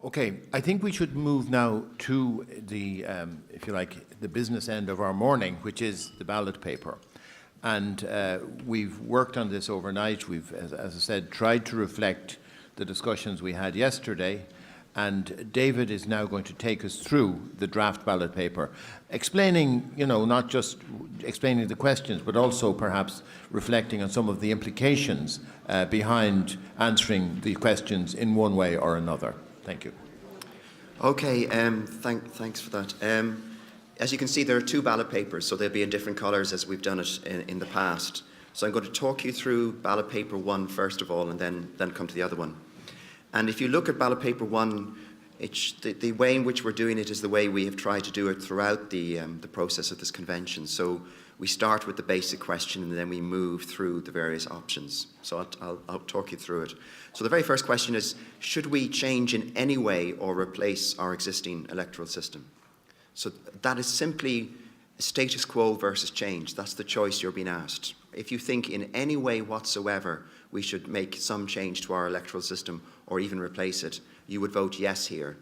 Okay, I think we should move now to the, if you like, the business end of our morning, which is the ballot paper. And we've worked on this overnight. We've, as I said, tried to reflect the discussions we had yesterday. And David is now going to take us through the draft ballot paper, explaining, not just explaining the questions, but also perhaps reflecting on some of the implications behind answering the questions in one way or another. Thank you. Okay, thanks for that. As you can see, there are two ballot papers, so they'll be in different colours as we've done it in the past. So I'm going to talk you through ballot paper 1 first of all, and then come to the other one. And if you look at ballot paper 1, the way in which we're doing it is the way we have tried to do it throughout the process of this convention. So we start with the basic question and then we move through the various options. So I'll talk you through it. So the very first question is, should we change in any way or replace our existing electoral system? So that is simply status quo versus change. That's the choice you're being asked. If you think in any way whatsoever we should make some change to our electoral system or even replace it, you would vote yes here.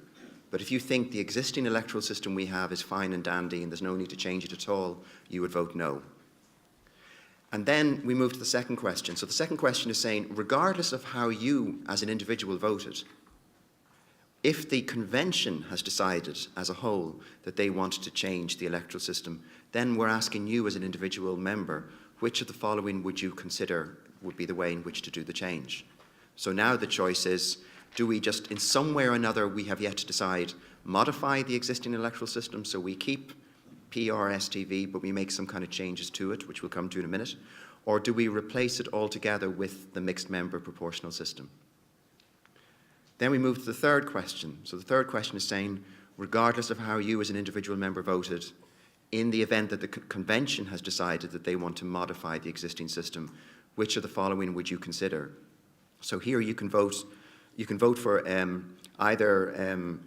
But if you think the existing electoral system we have is fine and dandy and there's no need to change it at all, you would vote no. And then we move to the second question. So the second question is saying, regardless of how you as an individual voted, if the convention has decided as a whole that they want to change the electoral system, then we're asking you as an individual member, which of the following would you consider would be the way in which to do the change? So now the choice is, do we just, in some way or another, we have yet to decide, modify the existing electoral system, so we keep PRSTV, but we make some kind of changes to it, which we'll come to in a minute, or do we replace it altogether with the mixed member proportional system? Then we move to the third question. So the third question is saying, regardless of how you as an individual member voted, in the event that the convention has decided that they want to modify the existing system, which of the following would you consider? So here you can vote for either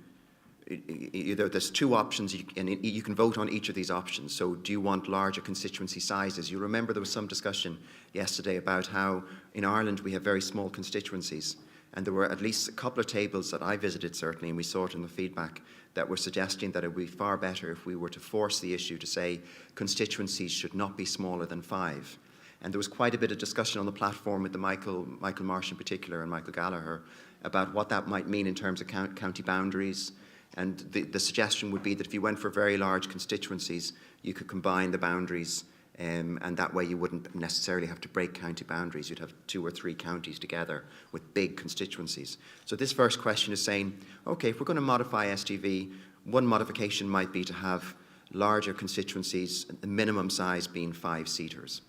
there's two options, and you can vote on each of these options. So do you want larger constituency sizes? You remember there was some discussion yesterday about how in Ireland we have very small constituencies, and there were at least a couple of tables that I visited certainly, and we saw it in the feedback, that were suggesting that it would be far better if we were to force the issue to say constituencies should not be smaller than 5. And there was quite a bit of discussion on the platform with the Michael Marsh in particular and Michael Gallagher about what that might mean in terms of county boundaries. And the suggestion would be that if you went for very large constituencies, you could combine the boundaries, and that way you wouldn't necessarily have to break county boundaries. You'd have 2 or 3 counties together with big constituencies. So this first question is saying, okay, if we're going to modify STV, one modification might be to have larger constituencies, the minimum size being 5-seaters.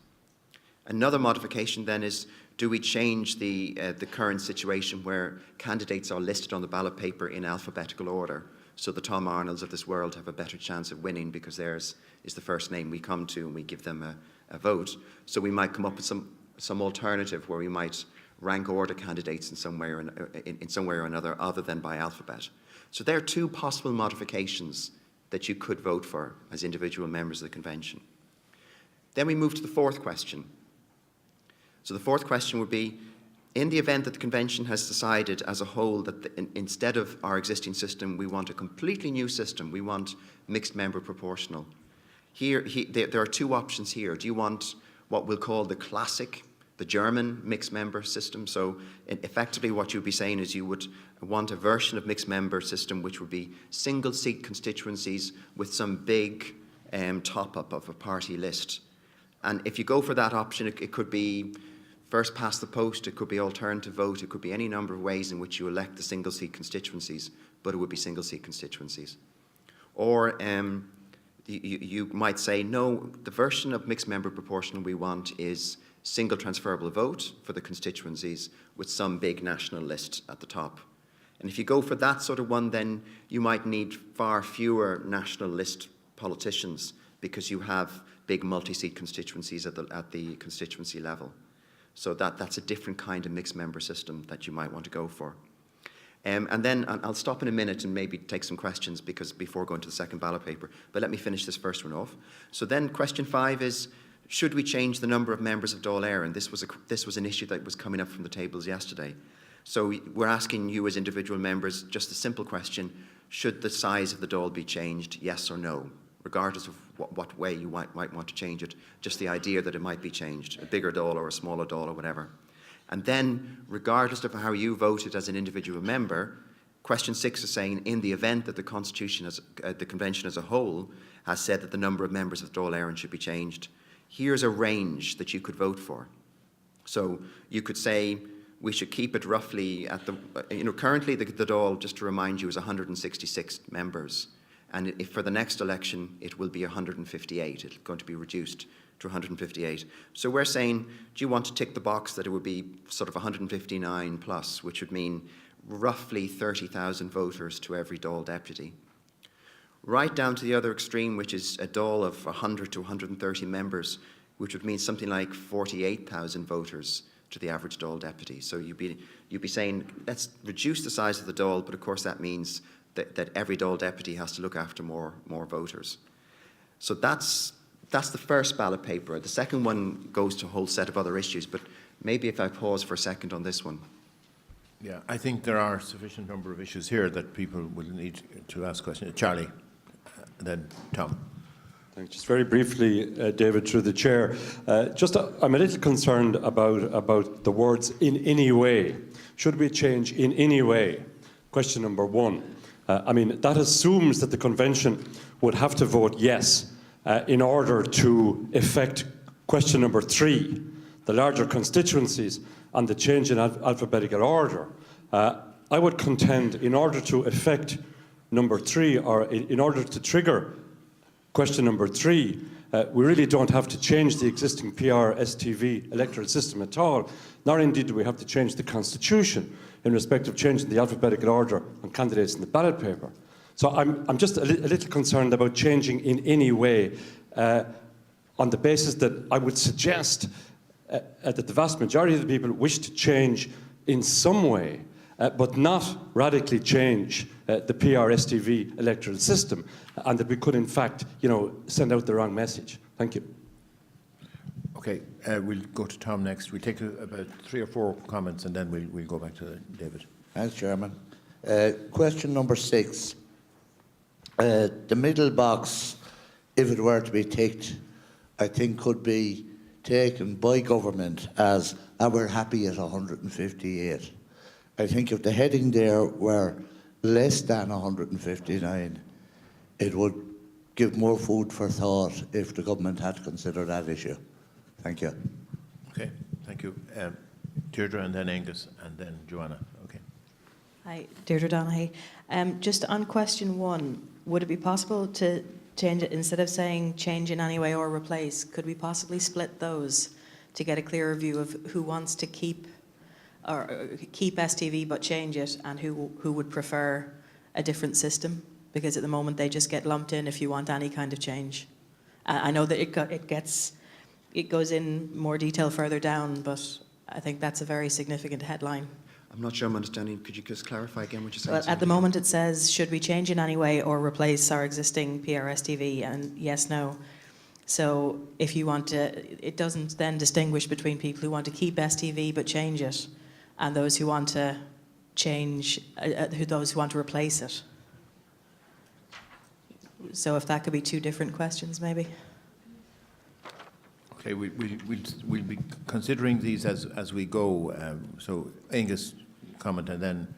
Another modification then is, do we change the current situation where candidates are listed on the ballot paper in alphabetical order, so the Tom Arnolds of this world have a better chance of winning because theirs is the first name we come to and we give them a vote. So we might come up with some alternative where we might rank order candidates in some way or another other than by alphabet. So there are 2 possible modifications that you could vote for as individual members of the convention. Then we move to the fourth question. So the fourth question would be, in the event that the convention has decided as a whole that instead of our existing system, we want a completely new system, we want mixed member proportional. There are 2 options here. Do you want what we'll call the classic, the German mixed member system? So effectively what you'd be saying is you would want a version of mixed member system which would be single seat constituencies with some big top-up of a party list. And if you go for that option, it could be first past the post, it could be alternative vote, it could be any number of ways in which you elect the single seat constituencies, but it would be single seat constituencies. Or you might say, no, the version of mixed member proportional we want is single transferable vote for the constituencies with some big national list at the top. And if you go for that sort of one, then you might need far fewer national list politicians because you have big multi-seat constituencies at the constituency level. So that's a different kind of mixed member system that you might want to go for. And then I'll stop in a minute and maybe take some questions before going to the second ballot paper. But let me finish this first one off. So then question 5 is, should we change the number of members of Dáil Éireann? This was an issue that was coming up from the tables yesterday. So we're asking you as individual members just a simple question: should the size of the Dáil be changed, yes or no? Regardless of what way you might want to change it, just the idea that it might be changed, a bigger Dáil or a smaller Dáil or whatever. And then, regardless of how you voted as an individual member, question 6 is saying, in the event that the Constitution, the Convention as a whole, has said that the number of members of the Dáil Éireann should be changed, here's a range that you could vote for. So you could say we should keep it roughly at the, currently the Dáil, just to remind you, is 166 members. And if for the next election, it will be 158. It's going to be reduced to 158. So we're saying, do you want to tick the box that it would be sort of 159 plus, which would mean roughly 30,000 voters to every Dáil deputy. Right down to the other extreme, which is a Dáil of 100 to 130 members, which would mean something like 48,000 voters to the average Dáil deputy. So you'd be saying, let's reduce the size of the Dáil, but of course that means that every Dáil deputy has to look after more voters. So that's the first ballot paper. The second one goes to a whole set of other issues, but maybe if I pause for a second on this one. Yeah, I think there are sufficient number of issues here that people will need to ask questions. Charlie, and then Tom. Thanks. Just very briefly, David, through the chair. I'm a little concerned about the words "in any way." Should we change in any way? Question number 1. That assumes that the convention would have to vote yes in order to effect question number 3, the larger constituencies and the change in alphabetical order. I would contend, in order to effect number 3, or in order to trigger question number 3, we really don't have to change the existing PR-STV electoral system at all, nor indeed do we have to change the constitution in respect of changing the alphabetical order on candidates in the ballot paper. So I'm just a little concerned about changing in any way on the basis that I would suggest that the vast majority of the people wish to change in some way, but not radically change the PR-STV electoral system, and that we could in fact, send out the wrong message. Thank you. Okay, we'll go to Tom next. We'll take about 3 or 4 comments and then we'll go back to David. Thanks, Chairman. Question number 6. The middle box, if it were to be ticked, I think could be taken by government as, we're happy at 158. I think if the heading there were less than 159, it would give more food for thought if the government had to consider that issue. Thank you. Okay, thank you. Deirdre and then Angus and then Joanna. Okay. Hi, Deirdre Donaghy. Just on question 1, would it be possible to change it, instead of saying change in any way or replace, could we possibly split those to get a clearer view of who wants to keep STV but change it, and who would prefer a different system? Because at the moment they just get lumped in if you want any kind of change. I know that it goes in more detail further down, but I think that's a very significant headline. I'm not sure I'm understanding. Could you just clarify again what you're saying? Well, at the moment it says, should we change in any way or replace our existing PRSTV? And yes, no. So if you want to, it doesn't then distinguish between people who want to keep STV but change it, and those who want to change, those who want to replace it. So if that could be 2 different questions, maybe. Okay, we'll be considering these as we go. So Angus, comment, and then.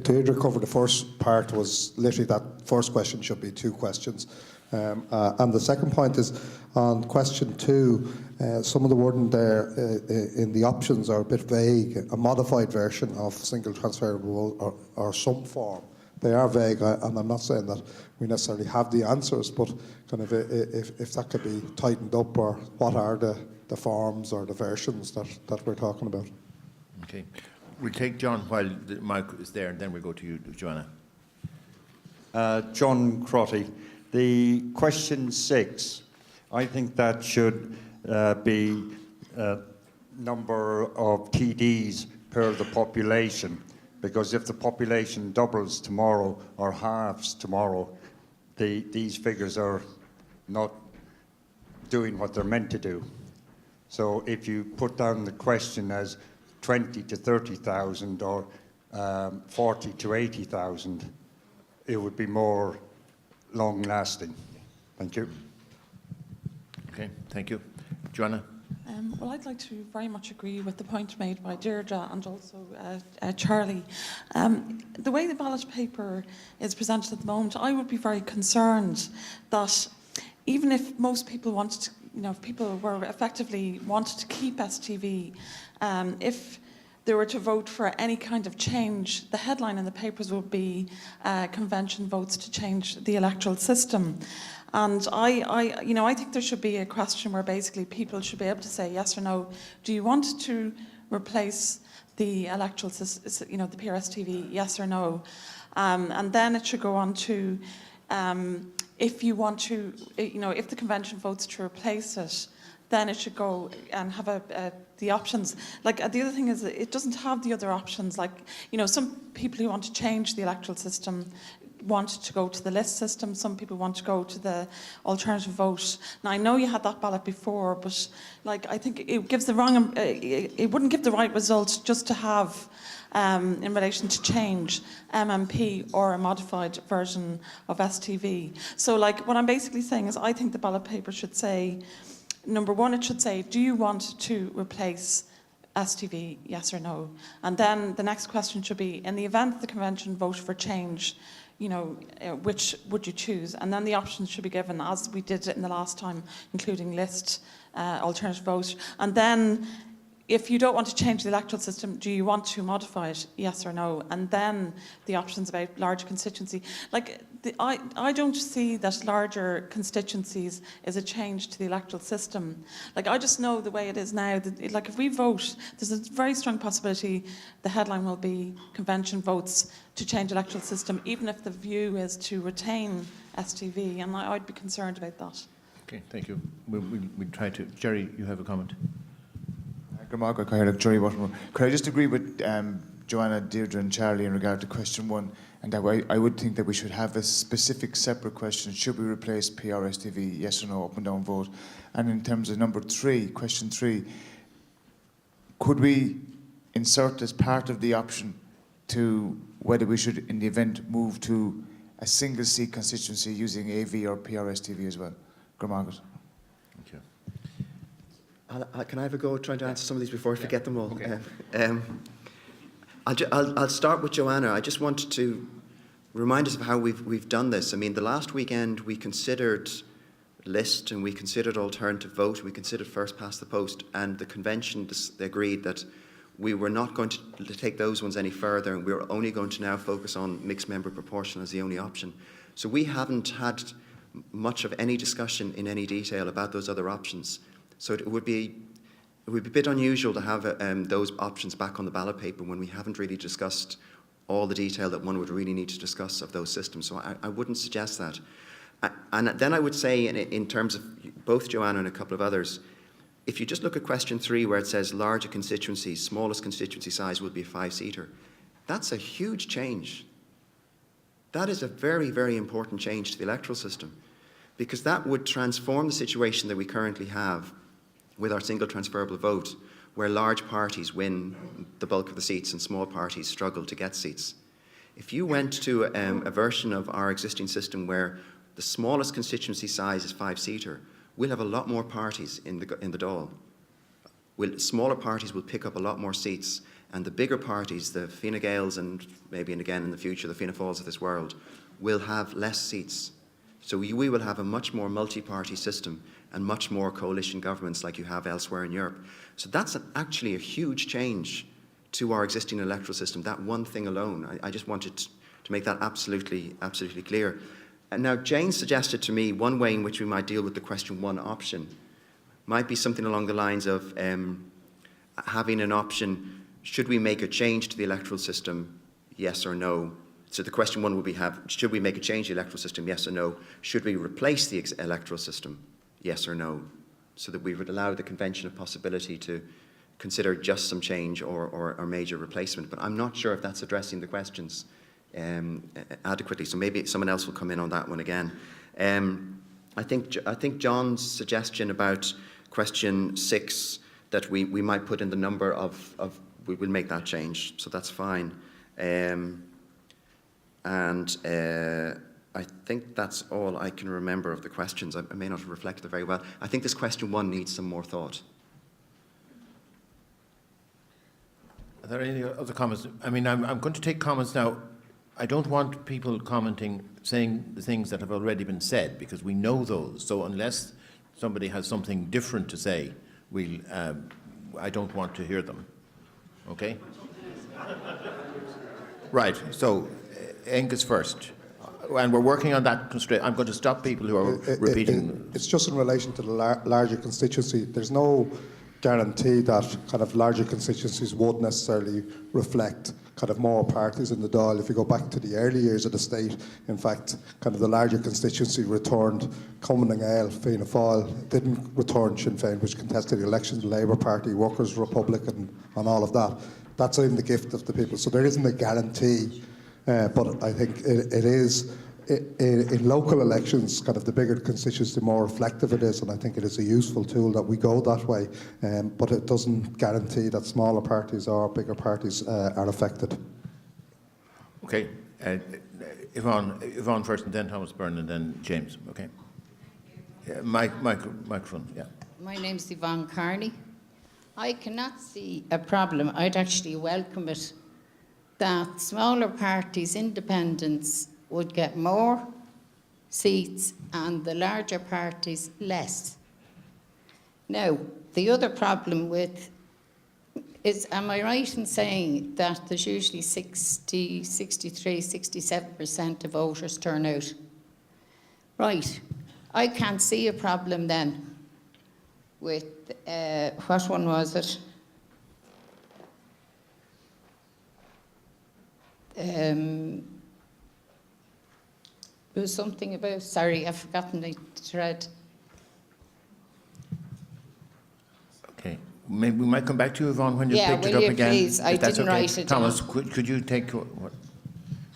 Deirdre covered the first part. Was literally that first question should be 2 questions, and the second point is on question 2. Some of the wording there in the options are a bit vague. A modified version of single transferable or some form. They are vague, and I'm not saying that we necessarily have the answers, but kind of if that could be tightened up, or what are the forms or the versions that we're talking about. Okay. We'll take John while the mic is there, and then we'll go to you, Joanna. John Crotty. The question 6, I think that should be number of TDs per the population. Because if the population doubles tomorrow or halves tomorrow, these figures are not doing what they're meant to do. So if you put down the question as 20 to 30,000 or 40 to 80,000, it would be more long-lasting. Thank you. Okay, thank you. Joanna? Well, I'd like to very much agree with the point made by Deirdre and also Charlie. The way the ballot paper is presented at the moment, I would be very concerned that even if most people wanted to, if people were effectively wanted to keep STV, if they were to vote for any kind of change, the headline in the papers would be convention votes to change the electoral system. And I think there should be a question where basically people should be able to say yes or no. Do you want to replace the electoral system, the PRS-TV, yes or no? And then it should go on to if you want to, if the convention votes to replace it, then it should go and have the options. Like the other thing is that it doesn't have the other options. Like, some people who want to change the electoral system want to go to the list system. Some people want to go to the alternative vote. Now, I know you had that ballot before, but I think it gives the wrong, it wouldn't give the right result just to have, in relation to change, MMP or a modified version of STV. So what I'm basically saying is I think the ballot paper should say, number one, it should say, do you want to replace STV, yes or no? And then the next question should be, in the event the convention vote for change, which would you choose? And then the options should be given as we did it in the last time, including list, alternative vote. And then if you don't want to change the electoral system, do you want to modify it, yes or no? And then the options about large constituency. I don't see that larger constituencies is a change to the electoral system. I just know the way it is now, that if we vote, there's a very strong possibility the headline will be convention votes to change electoral system, even if the view is to retain STV, and I'd be concerned about that. Okay, thank you. We'll try to... Jerry, you have a comment? Could I just agree with Joanna, Deirdre and Charlie in regard to question 1, and that I would think that we should have a specific separate question, should we replace PRS-TV, yes or no, up and down vote? And in terms of number 3, question 3, could we insert as part of the option to whether we should, in the event, move to a single seat constituency using AV or PRS-TV as well? Gramargat. Thank you. Can I have a go at trying to answer some of these before I forget them all? Okay. I'll start with Joanna. I just wanted to remind us of how we've done this. I mean, the last weekend we considered list and we considered alternative vote, we considered first past the post, and the convention agreed that we were not going to take those ones any further, and we were only going to now focus on mixed member proportional as the only option. So we haven't had much of any discussion in any detail about those other options. So it would be a bit unusual to have those options back on the ballot paper when we haven't really discussed all the detail that one would really need to discuss of those systems. So I wouldn't suggest that. And then I would say, in terms of both Joanna and a couple of others, if you just look at question 3 where it says larger constituencies, smallest constituency size will be a 5-seater, that's a huge change. That is a very, very important change to the electoral system, because that would transform the situation that we currently have with our single transferable vote, where large parties win the bulk of the seats and small parties struggle to get seats. If you went to a version of our existing system where the smallest constituency size is 5-seater, we'll have a lot more parties in the Dáil. Smaller parties will pick up a lot more seats, and the bigger parties, the Fine Gaels and maybe again in the future the Fianna Fáils of this world, will have less seats. So we will have a much more multi-party system and much more coalition governments like you have elsewhere in Europe. So that's actually a huge change to our existing electoral system, that one thing alone. I just wanted to make that absolutely clear. And now Jane suggested to me one way in which we might deal with the question 1 option might be something along the lines of having an option, should we make a change to the electoral system, yes or no? So the question 1 would be, should we make a change to the electoral system, yes or no? Should we replace the electoral system, yes or no? So that we would allow the convention a possibility to consider just some change or major replacement. But I'm not sure if that's addressing the questions adequately. So maybe someone else will come in on that one again. I think John's suggestion about question 6, that we might put in the number of we will make that change. So that's fine. I think that's all I can remember of the questions. I may not have reflected very well. I think this question 1 needs some more thought. Are there any other comments? I mean, I'm going to take comments now. I don't want people commenting, saying the things that have already been said, because we know those. So unless somebody has something different to say, I don't want to hear them. Okay? Right. So, Angus first. And we're working on that constraint. I'm going to stop people who are repeating. It's just in relation to the larger constituency. There's no guarantee that kind of larger constituencies would necessarily reflect kind of more parties in the Dáil. If you go back to the early years of the state, in fact, kind of the larger constituency returned Cumann and Gael, Fianna Fáil, didn't return Sinn Féin, which contested the elections, the Labour Party, Workers' Republic, and all of that. That's in the gift of the people. So there isn't a guarantee, but I think it is. In local elections, kind of the bigger the constituency, the more reflective it is, and I think it is a useful tool that we go that way, but it doesn't guarantee that smaller parties or bigger parties are affected. Okay. Yvonne first, and then Thomas Byrne, and then James. Okay. Microphone, yeah. My name's Yvonne Carney. I cannot see a problem. I'd actually welcome it that smaller parties, independents, would get more seats and the larger parties less. Now, the other problem with is, am I right in saying that there's usually 60, 63, 67% of voters turn out? Right. I can't see a problem then with, what one was it? There was something about, sorry, I've forgotten the thread. Okay. Maybe we might come back to you, Yvonne, when you picked it up again. Please? I if that's didn't okay. write it Thomas, down. could you take what?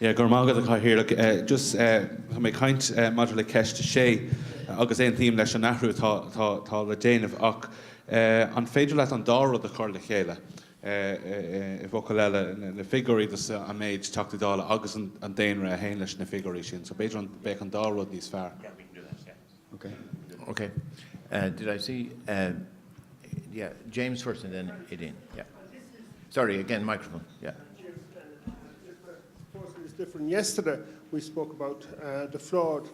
Yeah, Gormaga the here. Look, just my kind module ceist sé agus ein thím leis an nachrú tá le déanamh ach an féidir leat an dára de chuir le chéile. If na figurí a méid tuachta dála agus an déanra a héin leis na figurí sin. So beidir an beic an dára níos fearr. Yeah, we can do that, yeah. Okay. Okay. Did I see? Yeah, James first and then Ideen. Yeah. Sorry, again, microphone. Yeah. It's different. Yesterday we spoke about the flawed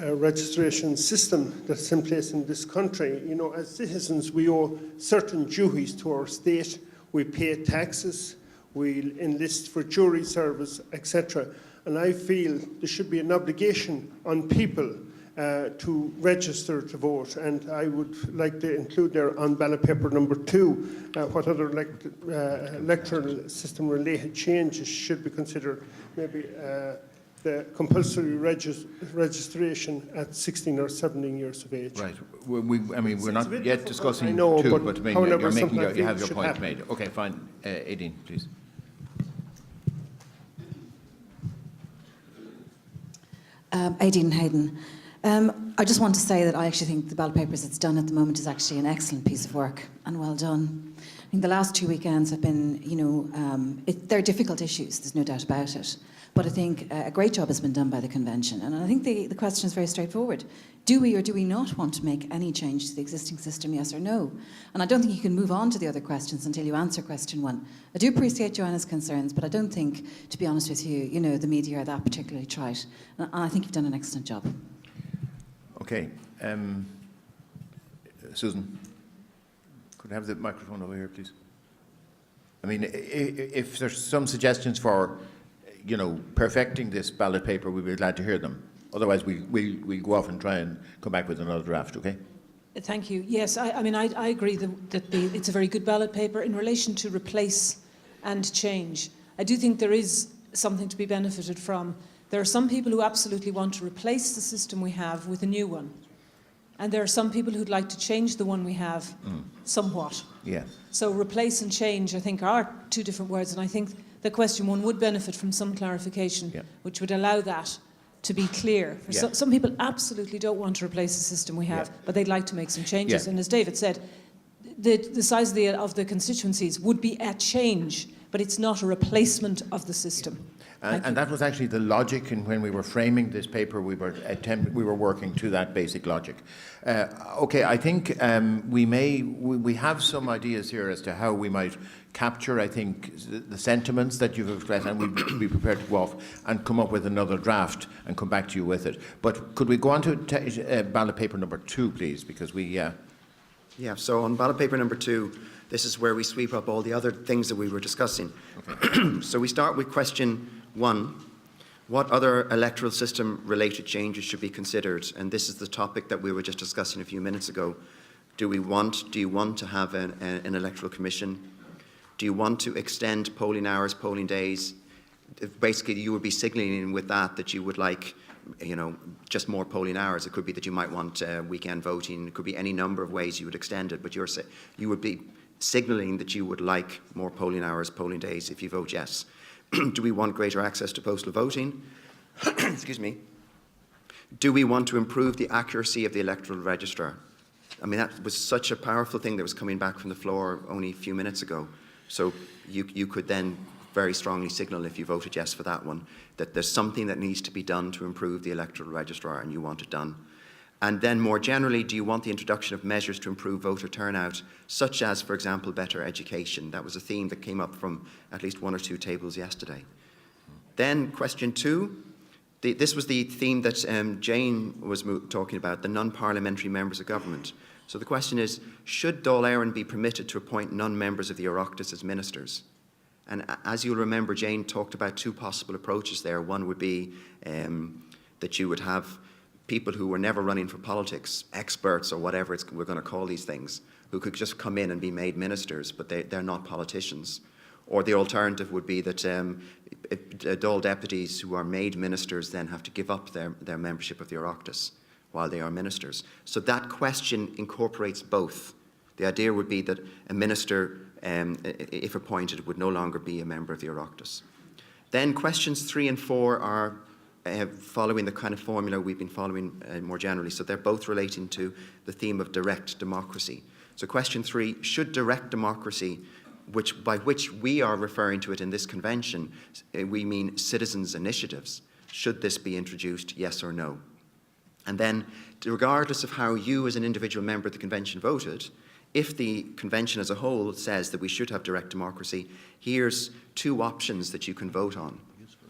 registration system that's in place in this country. You know, as citizens, we owe certain duties to our state. We pay taxes, we enlist for jury service, etc. And I feel there should be an obligation on people to register to vote. And I would like to include there on ballot paper number 2 what other electoral system related changes should be considered. Maybe the compulsory registration at 16 or 17 years of age. Right. I mean, we're not yet discussing I know, 2, but but I mean, however, you're making sometimes you have your should point happen. made. Okay, fine. Ideen, please. Aideen Hayden. I just want to say that I actually think the ballot papers it's done at the moment is actually an excellent piece of work and well done. I think the last 2 weekends have been, you know, they're difficult issues, there's no doubt about it. But I think a great job has been done by the convention. And I think the question is very straightforward. Do we or do we not want to make any change to the existing system, yes or no? And I don't think you can move on to the other questions until you answer question 1. I do appreciate Joanna's concerns, but I don't think, to be honest with you, you know, the media are that particularly trite. And I think you've done an excellent job. Okay. Susan, could I have the microphone over here, please? I mean, if there's some suggestions for, you know, perfecting this ballot paper, we'd be glad to hear them. Otherwise, we'll go off and try and come back with another draft, okay? Thank you. Yes, I mean, I agree that it's a very good ballot paper. In relation to replace and change, I do think there is something to be benefited from. There are some people who absolutely want to replace the system we have with a new one. And there are some people who'd like to change the one we have somewhat. Yeah. So replace and change, I think, are 2 different words. And I think the question 1 would benefit from some clarification, which would allow that to be clear. Some people absolutely don't want to replace the system we have, but they'd like to make some changes. And as David said, the size of the constituencies would be a change, but it's not a replacement of the system. And that was actually the logic, and when we were framing this paper, we were working to that basic logic. Okay, I think we have some ideas here as to how we might capture, I think, the sentiments that you've expressed, and we'd be prepared to go off and come up with another draft and come back to you with it. But could we go on to ballot paper number 2, please, because we... Yeah, so on ballot paper number 2, this is where we sweep up all the other things that we were discussing. Okay. So we start with question 1. What other electoral system related changes should be considered? And this is the topic that we were just discussing a few minutes ago. Do you want to have an electoral commission? Do you want to extend polling hours, polling days? Basically, you would be signalling with that you would like, just more polling hours. It could be that you might want weekend voting. It could be any number of ways you would extend it, but you would be signalling that you would like more polling hours, polling days if you vote yes. Do we want greater access to postal voting? Excuse me. Do we want to improve the accuracy of the electoral register? I mean, that was such a powerful thing that was coming back from the floor only a few minutes ago. So you could then very strongly signal, if you voted yes for that one, that there's something that needs to be done to improve the electoral registrar and you want it done. And then more generally, do you want the introduction of measures to improve voter turnout, such as, for example, better education? That was a theme that came up from at least 1 or 2 tables yesterday. Then question 2, this was the theme that Jane was talking about, the non-parliamentary members of government. So the question is, should Dáil Éireann be permitted to appoint non-members of the Oireachtas as ministers? And as you'll remember, Jane talked about 2 possible approaches there. One would be that you would have people who were never running for politics, experts or whatever we're going to call these things, who could just come in and be made ministers, but they're not politicians. Or the alternative would be that Dáil deputies who are made ministers then have to give up their membership of the Oireachtas while they are ministers. So that question incorporates both. The idea would be that a minister, if appointed, would no longer be a member of the Oireachtas. Then questions 3 and 4 are following the kind of formula we've been following more generally. So they're both relating to the theme of direct democracy. So question 3, should direct democracy, by which we are referring to it in this convention, we mean citizens' initiatives, should this be introduced, yes or no? And then, regardless of how you as an individual member of the convention voted, if the convention as a whole says that we should have direct democracy, here's 2 options that you can vote on.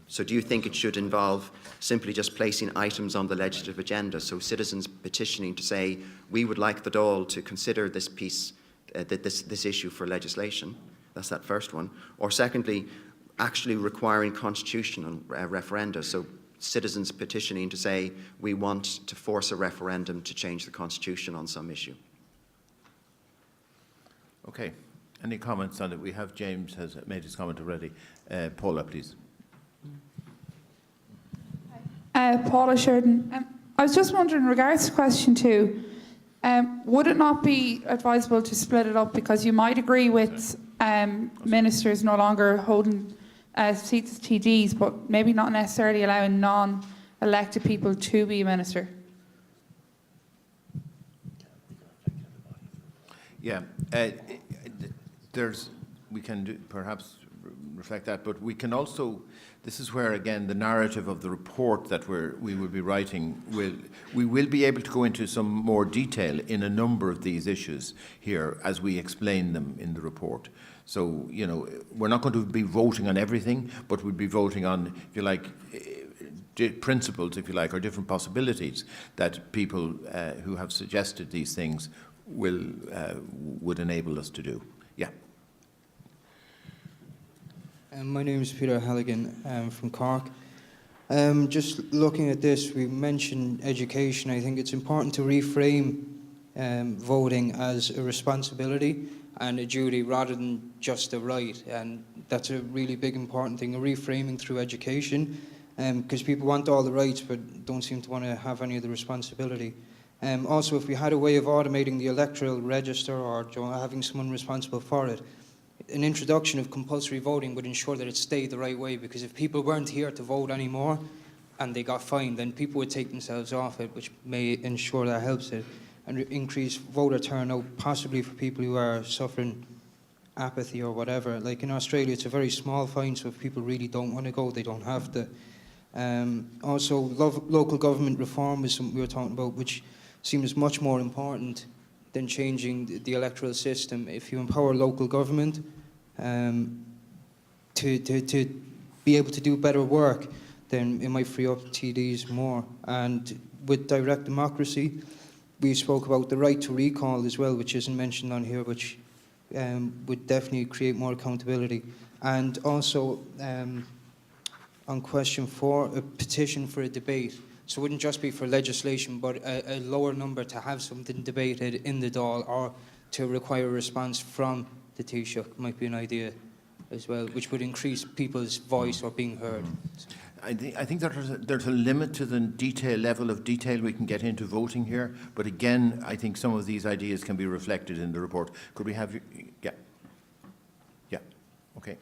So do you think it should involve simply just placing items on the legislative agenda, so citizens petitioning to say, we would like the Dáil to consider this piece, this issue for legislation? That's that first one. Or secondly, actually requiring constitutional referenda, so citizens petitioning to say, we want to force a referendum to change the constitution on some issue. Okay. Any comments on it? We have James has made his comment already. Paula, please. Paula Sheridan. I was just wondering, in regards to question 2, would it not be advisable to split it up, because you might agree with ministers no longer holding seats as TDs, but maybe not necessarily allowing non-elected people to be a minister? Yeah, we can perhaps reflect that, but we can also, this is where again the narrative of the report that we will be writing, we will be able to go into some more detail in a number of these issues here as we explain them in the report. So, we're not going to be voting on everything, but we'll be voting on, if you like, principles, if you like, or different possibilities that people who have suggested these things would enable us to do. Yeah. My name is Peter Halligan from Cork. Just looking at this, we mentioned education. I think it's important to reframe voting as a responsibility and a duty rather than just a right. And that's a really big important thing, a reframing through education, because people want all the rights but don't seem to want to have any of the responsibility. Also, if we had a way of automating the electoral register or having someone responsible for it, an introduction of compulsory voting would ensure that it stayed the right way, because if people weren't here to vote anymore and they got fined, then people would take themselves off it, which may ensure that helps it. and increase voter turnout, possibly for people who are suffering apathy or whatever. Like in Australia, it's a very small fine, so if people really don't want to go, they don't have to. Also, local government reform is something we were talking about, which seems much more important than changing the electoral system. If you empower local government to be able to do better work, then it might free up TDs more. And with direct democracy, we spoke about the right to recall as well, which isn't mentioned on here, which would definitely create more accountability. And also, on question 4, a petition for a debate. So it wouldn't just be for legislation, but a lower number to have something debated in the Dáil, or to require a response from the Taoiseach might be an idea as well, which would increase people's voice or being heard. I think there's a limit to the level of detail we can get into voting here. But again, I think some of these ideas can be reflected in the report. Could we have you? Yeah. Okay.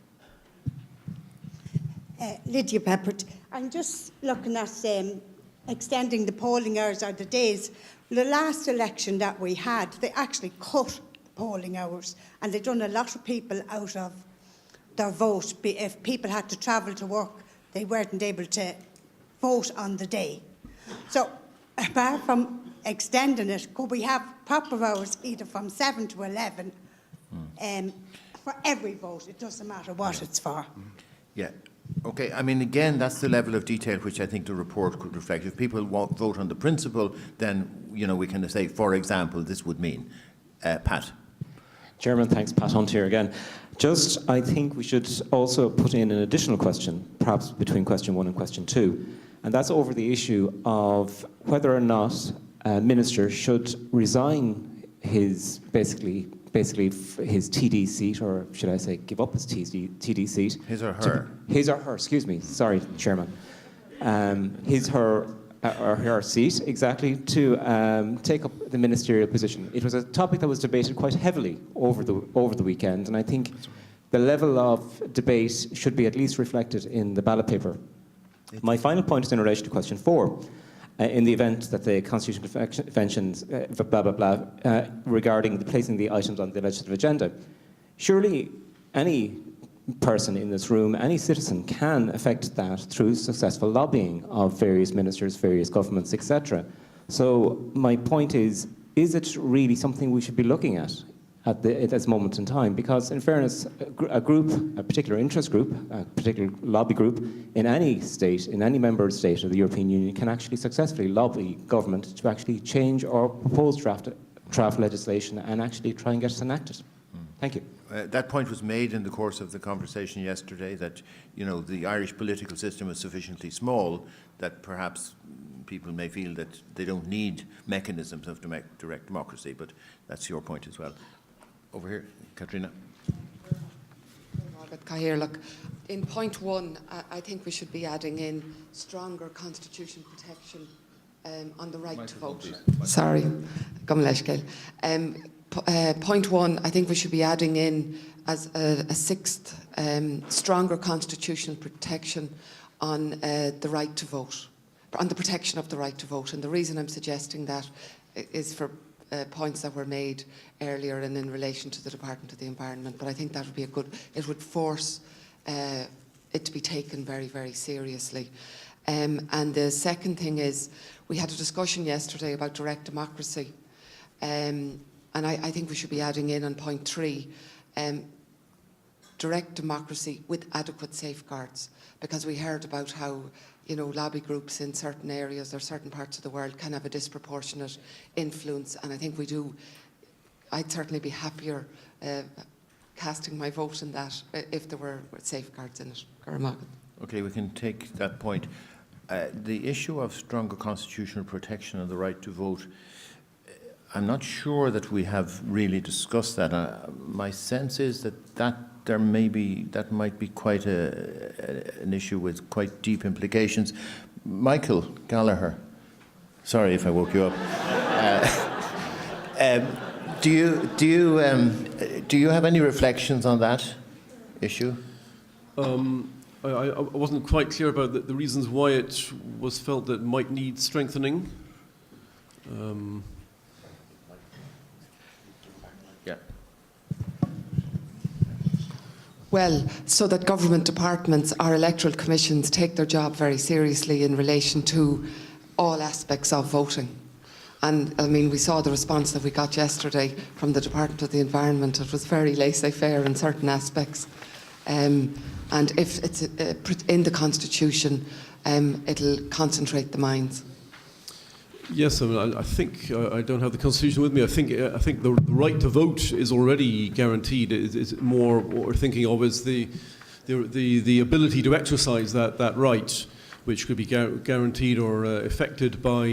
Lydia Peppert. I'm just looking at extending the polling hours or the days. The last election that we had, they actually cut polling hours, and they've done a lot of people out of their vote. If people had to travel to work, they weren't able to vote on the day. So apart from extending it, could we have proper hours either from 7 to 11 for every vote? It doesn't matter what it's for. Yeah. Okay. I mean, again, that's the level of detail which I think the report could reflect. If people vote on the principle, then, we can say, for example, this would mean. Pat. Chairman, thanks. Pat Hunt here again. I think we should also put in an additional question, perhaps between question 1 and question 2, and that's over the issue of whether or not a minister should resign his basically his TD seat, or should I say give up his TD seat. His or her. His or her, excuse me. Sorry, Chairman. His, her, or her seat, exactly, to take up the ministerial position. It was a topic that was debated quite heavily over the weekend, and I think the level of debate should be at least reflected in the ballot paper. My final point is in relation to question 4. In the event that the constitutional conventions, regarding placing the items on the legislative agenda, surely any person in this room, any citizen, can affect that through successful lobbying of various ministers, various governments, etc. So my point is it really something we should be looking at this moment in time? Because in fairness, a particular interest group, a particular lobby group in any state, in any member state of the European Union, can actually successfully lobby government to actually change or propose draft legislation and actually try and get it enacted. Thank you. That point was made in the course of the conversation yesterday, that the Irish political system is sufficiently small that perhaps people may feel that they don't need mechanisms of direct democracy, but that's your point as well. Over here, Katrina. Look, in point 1, I think we should be adding in stronger constitutional protection on the right to vote. Sorry, point 1, I think we should be adding in as a 6th, stronger constitutional protection on the right to vote, on the protection of the right to vote. And the reason I'm suggesting that is for points that were made earlier and in relation to the Department of the Environment. But I think that would be it would force it to be taken very, very seriously. And the second thing is, we had a discussion yesterday about direct democracy. And I think we should be adding in on point 3, direct democracy with adequate safeguards, because we heard about how lobby groups in certain areas or certain parts of the world can have a disproportionate influence, and I think we do. I'd certainly be happier casting my vote in that if there were safeguards in it. Okay, we can take that point. The issue of stronger constitutional protection and the right to vote, I'm not sure that we have really discussed that. My sense is that might be quite an issue with quite deep implications. Michael Gallagher, sorry if I woke you up. Do you have any reflections on that issue? I wasn't quite clear about the reasons why it was felt that it might need strengthening. Well, so that government departments, our electoral commissions, take their job very seriously in relation to all aspects of voting. And I mean, we saw the response that we got yesterday from the Department of the Environment. It was very laissez-faire in certain aspects. And if it's in the Constitution, it'll concentrate the minds. Yes, I mean, I think I don't have the Constitution with me. I think the right to vote is already guaranteed. Is more what we're thinking of is the ability to exercise that right, which could be guaranteed or effected by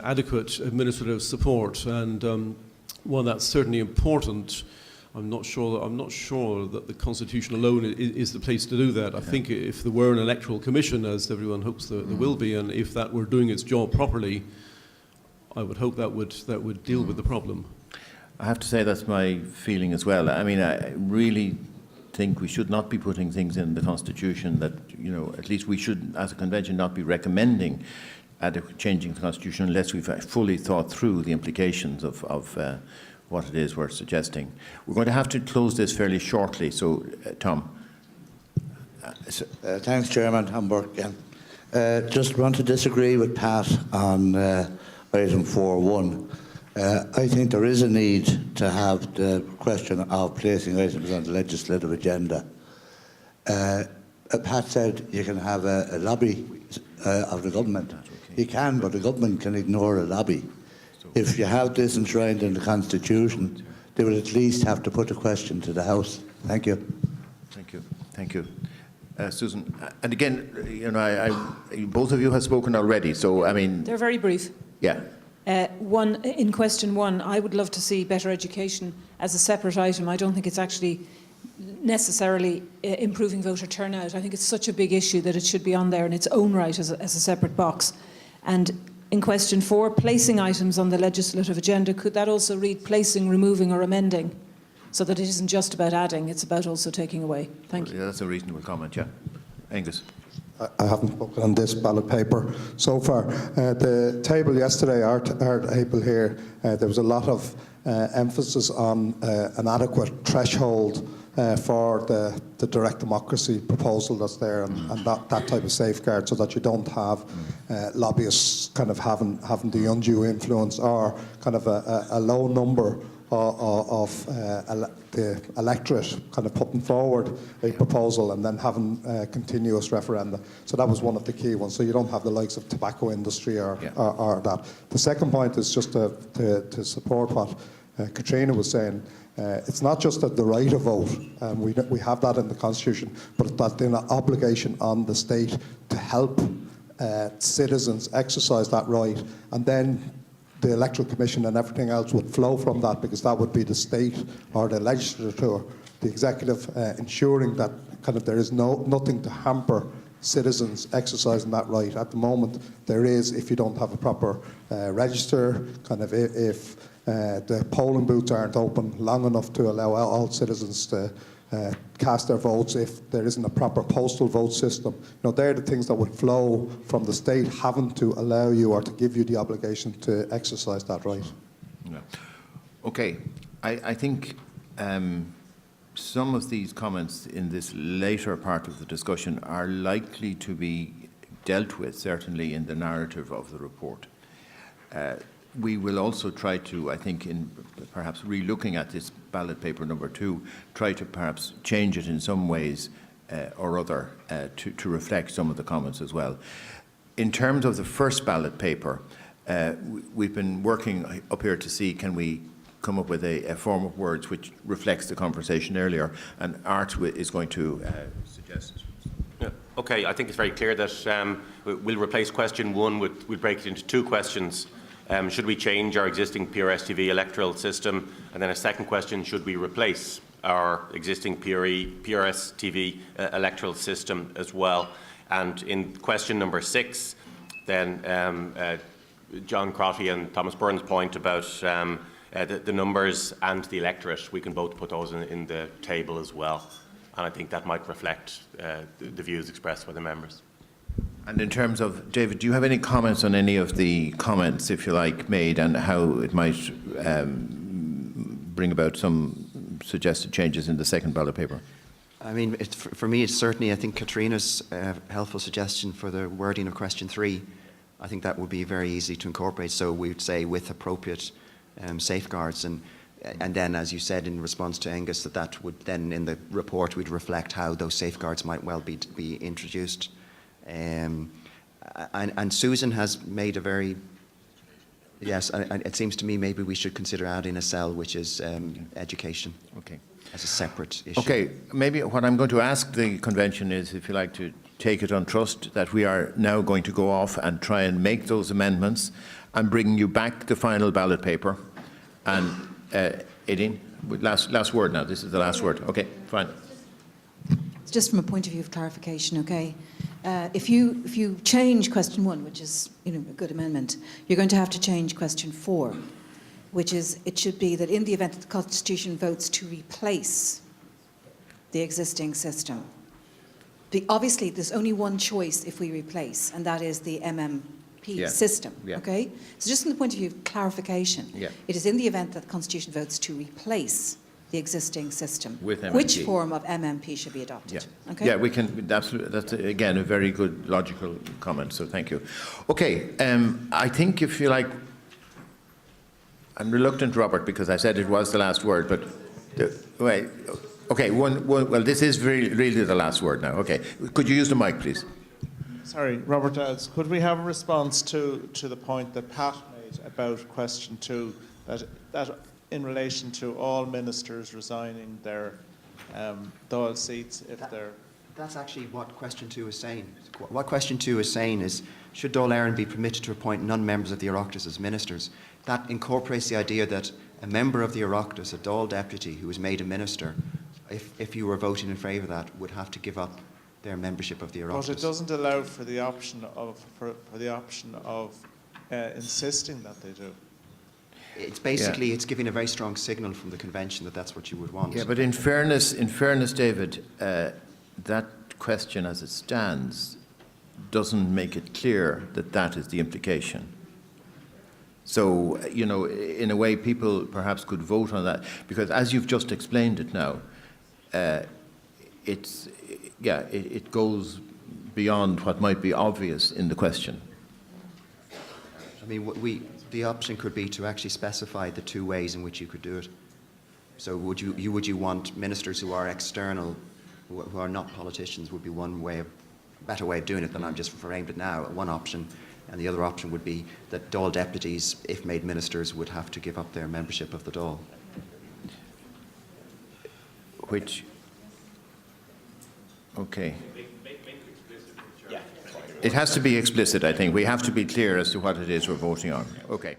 adequate administrative support. And while that's certainly important, I'm not sure that the Constitution alone is the place to do that. I think if there were an electoral commission, as everyone hopes there will be, and if that were doing its job properly, I would hope that would deal with the problem. I have to say that's my feeling as well. I mean, I really think we should not be putting things in the Constitution that, you know, at least we should, as a convention, not be recommending changing the Constitution unless we've fully thought through the implications of what it is we're suggesting. We're going to have to close this fairly shortly, so Tom. Thanks, Chairman. I'm Burke again. Just want to disagree with Pat on item 4.1. I think there is a need to have the question of placing items on the legislative agenda. Pat said you can have a lobby of the government. You can, but the government can ignore a lobby. If you have this enshrined in the Constitution, they will at least have to put a question to the House. Thank you. Thank you. Thank you. Susan, and again, you know, both of you have spoken already, so I mean... They're very brief. Yeah. In question 1, I would love to see better education as a separate item. I don't think it's actually necessarily improving voter turnout. I think it's such a big issue that it should be on there in its own right as a separate box. And in question 4, placing items on the legislative agenda, could that also read placing, removing or amending? So that it isn't just about adding, it's about also taking away. Thank you. Yeah, that's a reasonable comment, yeah. Angus. I haven't spoken on this ballot paper so far. The table yesterday, our table here, there was a lot of emphasis on an adequate threshold for the direct democracy proposal that's there, and that type of safeguard, so that you don't have lobbyists kind of having the undue influence, or kind of a low number of the electorate kind of putting forward a proposal and then having continuous referenda. So that was one of the key ones. So you don't have the likes of tobacco industry or that. The second point is just to support what Katrina was saying. It's not just that the right to vote, we have that in the Constitution, but that there's an obligation on the state to help citizens exercise that right, and then the Electoral Commission and everything else would flow from that, because that would be the state or the legislature, the executive, ensuring that kind of there is nothing to hamper citizens exercising that right. At the moment, there is, if you don't have a proper register, kind of if the polling booths aren't open long enough to allow all citizens to cast their votes, if there isn't a proper postal vote system. You know, they're the things that would flow from the state having to allow you or to give you the obligation to exercise that right. Yeah. Okay, I think some of these comments in this later part of the discussion are likely to be dealt with, certainly in the narrative of the report. We will also try to, I think, in perhaps re-looking at this ballot paper number 2, try to perhaps change it in some ways or other to reflect some of the comments as well. In terms of the first ballot paper, we've been working up here to see can we come up with a form of words which reflects the conversation earlier, and Art is going to suggest. Yeah. Okay, I think it's very clear that we'll replace question 1 with, we'll break it into 2 questions. Should we change our existing PRS-TV electoral system? And then a second question, should we replace our existing PRS-TV electoral system as well? And in question number 6, then John Crotty and Thomas Byrne's point about the numbers and the electorate, we can both put those in the table as well. And I think that might reflect the views expressed by the members. And in terms of, David, do you have any comments on any of the comments, if you like, made, and how it might bring about some suggested changes in the second ballot paper? I mean, for me, it's certainly, I think Katrina's helpful suggestion for the wording of question 3, I think that would be very easy to incorporate. So we would say with appropriate safeguards, and then, as you said in response to Angus, that would then in the report would reflect how those safeguards might well be introduced. And Susan has made a very, yes, it seems to me maybe we should consider adding a cell which is education. Okay. As a separate issue. Okay, maybe what I'm going to ask the convention is, if you like to take it on trust, that we are now going to go off and try and make those amendments and bring you back the final ballot paper. And Aideen, last word now. This is the last word. Okay, fine. It's just from a point of view of clarification, okay? If you change question 1, which is a good amendment, you're going to have to change question 4. Which is, it should be that in the event that the Constitution votes to replace the existing system, obviously there's only one choice if we replace, and that is the MMP system, okay? So just from the point of view of clarification, it is in the event that the Constitution votes to replace the existing system, with MMP. Which form of MMP should be adopted, okay? Yeah, we can, that's again a very good logical comment, so thank you. Okay, I think if you like, I'm reluctant, Robert, because I said it was the last word, but wait. Okay, well, this is really the last word now. Okay, could you use the mic, please? Sorry, Robert. Could we have a response to the point that Pat made about question 2, that in relation to all ministers resigning their Dáil seats if they're... That's actually what question 2 is saying. What question 2 is saying is, should Dáil Éireann be permitted to appoint non-members of the Oireachtas as ministers? That incorporates the idea that a member of the Oireachtas, a Dáil deputy who is made a minister, if you were voting in favour of that, would have to give up their membership of the Oireachtas. But it doesn't allow for the option of insisting that they do. It's basically it's giving a very strong signal from the convention that that's what you would want. Yeah, but in fairness, David, that question as it stands doesn't make it clear that that is the implication. So, in a way, people perhaps could vote on that, because as you've just explained it now, it goes beyond what might be obvious in the question. I mean, the option could be to actually specify the 2 ways in which you could do it. So would you want ministers who are external, who are not politicians, would be one way, better way of doing it than I'm just framed it now, one option. And the other option would be that Dáil deputies, if made ministers, would have to give up their membership of the Dáil. Which, okay. It has to be explicit, I think. We have to be clear as to what it is we're voting on. Okay.